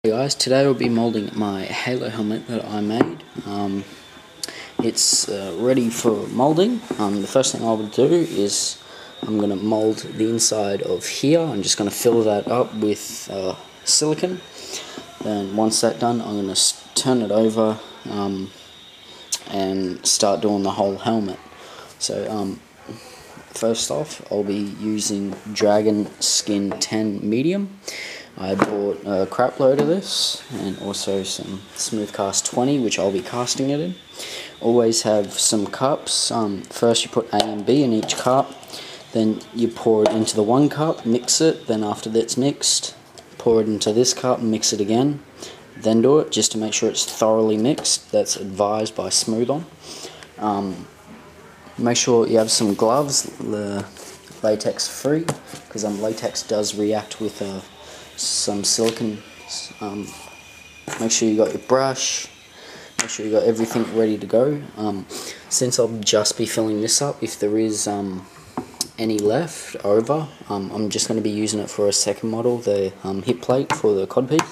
Hey guys, today we'll be moulding my Halo helmet that I made. It's ready for moulding. The first thing I will do is I'm going to mould the inside of here. I'm just going to fill that up with silicone. Then once that's done, I'm going to turn it over and start doing the whole helmet. So first off, I'll be using Dragon Skin 10 medium. I bought a crap load of this and also some Smooth Cast 20, which I'll be casting it in. Always have some cups. First you put A and B in each cup, then you pour it into the one cup, mix it, then after that's mixed, pour it into this cup and mix it again. Then do it just to make sure it's thoroughly mixed. That's advised by Smooth On. Make sure you have some gloves, latex free, because latex does react with some silicone. Make sure you got your brush, make sure you got everything ready to go. Since I'll just be filling this up, if there is any left over, I'm just going to be using it for a second model, the hip plate for the codpiece.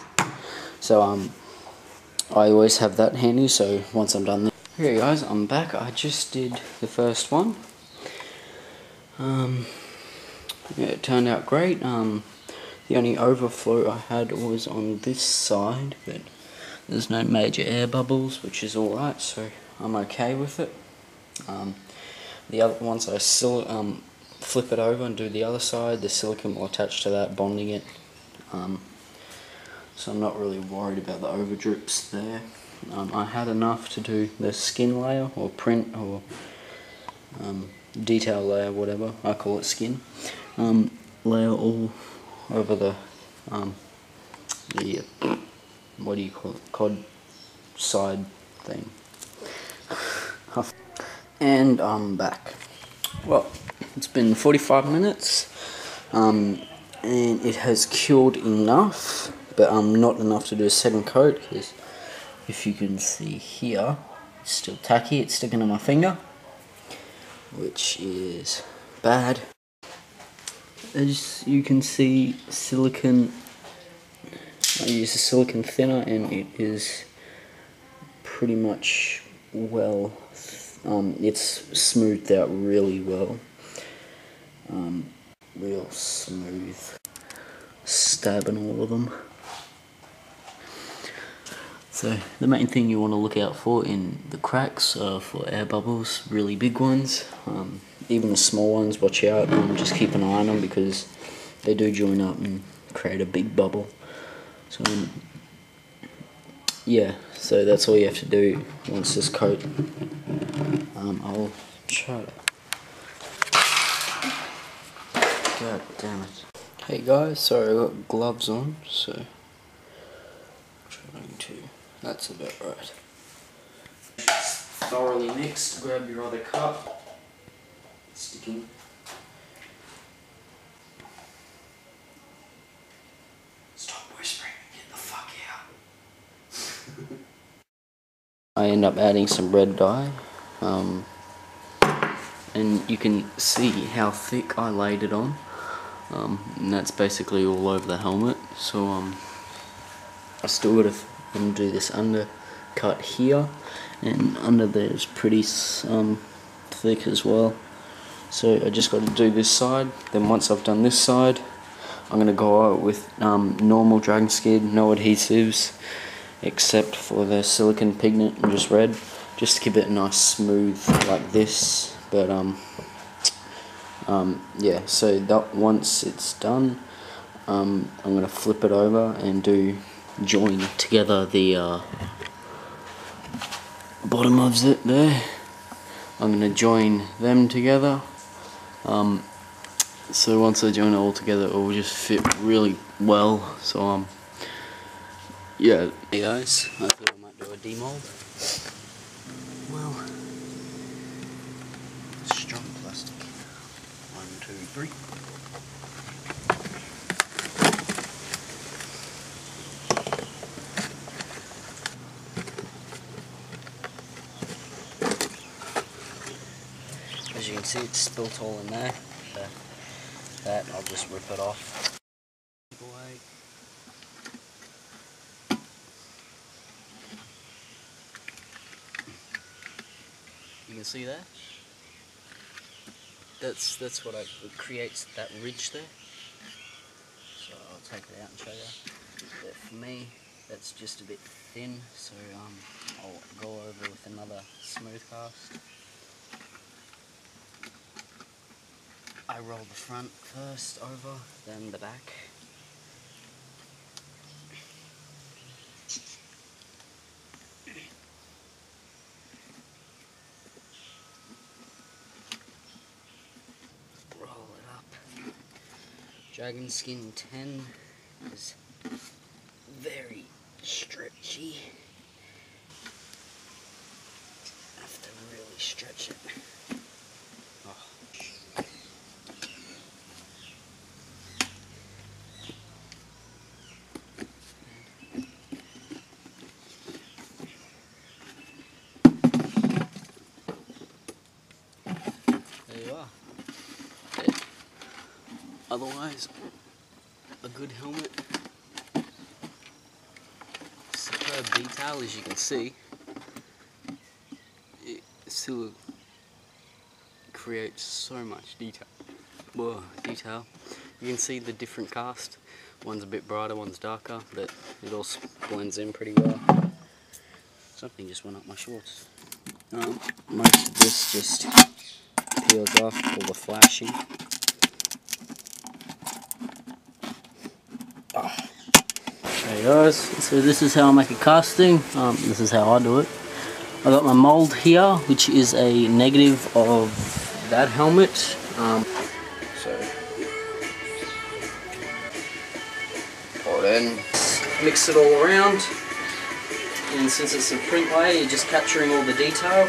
So I always have that handy, so once I'm done this. Okay guys, I'm back. I just did the first one. Yeah, it turned out great. The only overflow I had was on this side, but there's no major air bubbles, which is alright, so I'm okay with it. The other once I flip it over and do the other side, the silicone will attach to that, bonding it. So I'm not really worried about the over drips there. I had enough to do the skin layer, or print, or detail layer, whatever, I call it skin, layer all over the what do you call it, cod side thing. And I'm back. Well, it's been 45 minutes, and it has cured enough, but not enough to do a second coat, because if you can see here, it's still tacky, it's sticking to my finger, which is bad. As you can see, silicone, I use a silicone thinner and it is pretty much well, it's smoothed out really well, real smooth, stabbing all of them. So the main thing you want to look out for in the cracks are for air bubbles, really big ones. Even the small ones, watch out, just keep an eye on them because they do join up and create a big bubble. So yeah, so that's all you have to do once this coat. I'll try to. God damn it. Hey guys, sorry I got gloves on, so trying to. That's about right. Thoroughly mixed. Grab your other cup. Sticking. Stop whispering and get the fuck out. I end up adding some red dye, and you can see how thick I laid it on, and that's basically all over the helmet. So I still got to do this undercut here, and under there is pretty thick as well. So I just got to do this side. Then once I've done this side, I'm going to go out with normal Dragon Skin, no adhesives, except for the silicone pigment and just red, just to keep it nice smooth like this. But yeah, so that once it's done, I'm going to flip it over and join together the bottom of it there. I'm going to join them together. So once I join it all together, it will just fit really well. So yeah. Hey guys, I thought I might do a demold. Well, strong plastic. 1, 2, 3. As you can see, it's spilt all in there. So that I'll just rip it off. can see there. That's what it creates that ridge there. So I'll take it out and show you. But for me, that's just a bit thin, so I'll go over with another smooth cast. I roll the front first over, then the back. Roll it up. Dragon Skin 10 is very stretchy. Have to really stretch it. Oh. There you are. Okay. Otherwise, a good helmet. Superb detail, as you can see. It still creates so much detail. Whoa, detail. You can see the different cast. One's a bit brighter, one's darker, but it all blends in pretty well. Something just went up my shorts. Most of this just peels off, all the flashing. Hey guys, so this is how I make a casting. This is how I do it. I got my mold here, which is a negative of that helmet. So pour it in, mix it all around, and since it's a print layer, you're just capturing all the detail.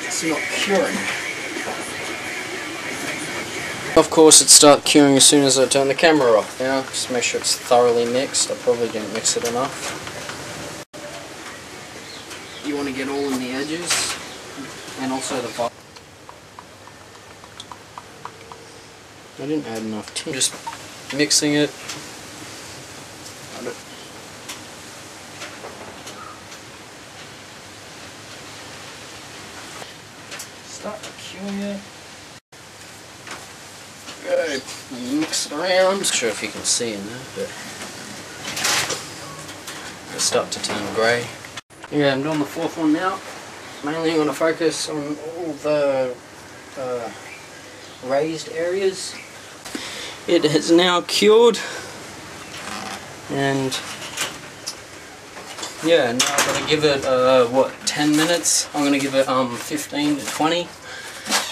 It's not curing. Of course, it starts curing as soon as I turn the camera off. Now, just make sure it's thoroughly mixed. I probably didn't mix it enough. You want to get all in the edges, and also the bottom. I didn't add enough tin. Just mixing it. Start curing it. Go, mix it around. Not sure if you can see in there, but it'll start to turn grey. Yeah, I'm doing the fourth one now. Mainly I'm going to focus on all the raised areas. It has now cured, and yeah, now I'm going to give it what, 10 minutes? I'm going to give it 15 to 20.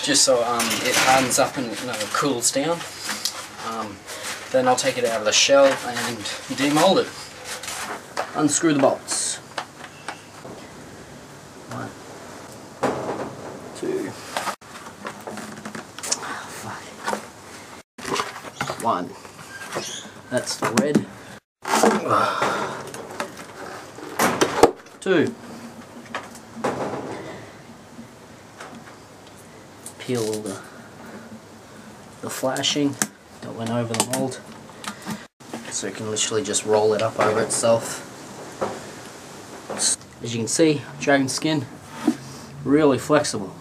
Just so it hardens up and cools down. Then I'll take it out of the shell and demold it. Unscrew the bolts. 1, 2. Fuck. 1. That's the red. 2. Peel all the flashing that went over the mold, so you can literally just roll it up over itself. As you can see, dragon skin, really flexible.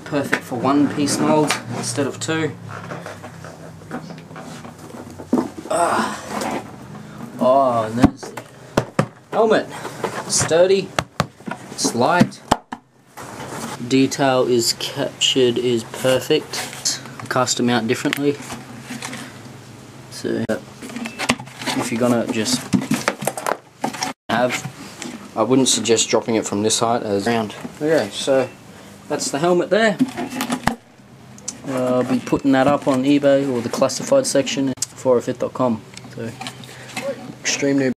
Perfect for one piece mold instead of 2. Oh, and there's the helmet. Sturdy, it's light. Detail is captured, is perfect. I cast them out differently. So if you're gonna just I wouldn't suggest dropping it from this height as round. Okay, so that's the helmet there. I'll be putting that up on eBay or the classified section at 405.com. So Xtremenoob.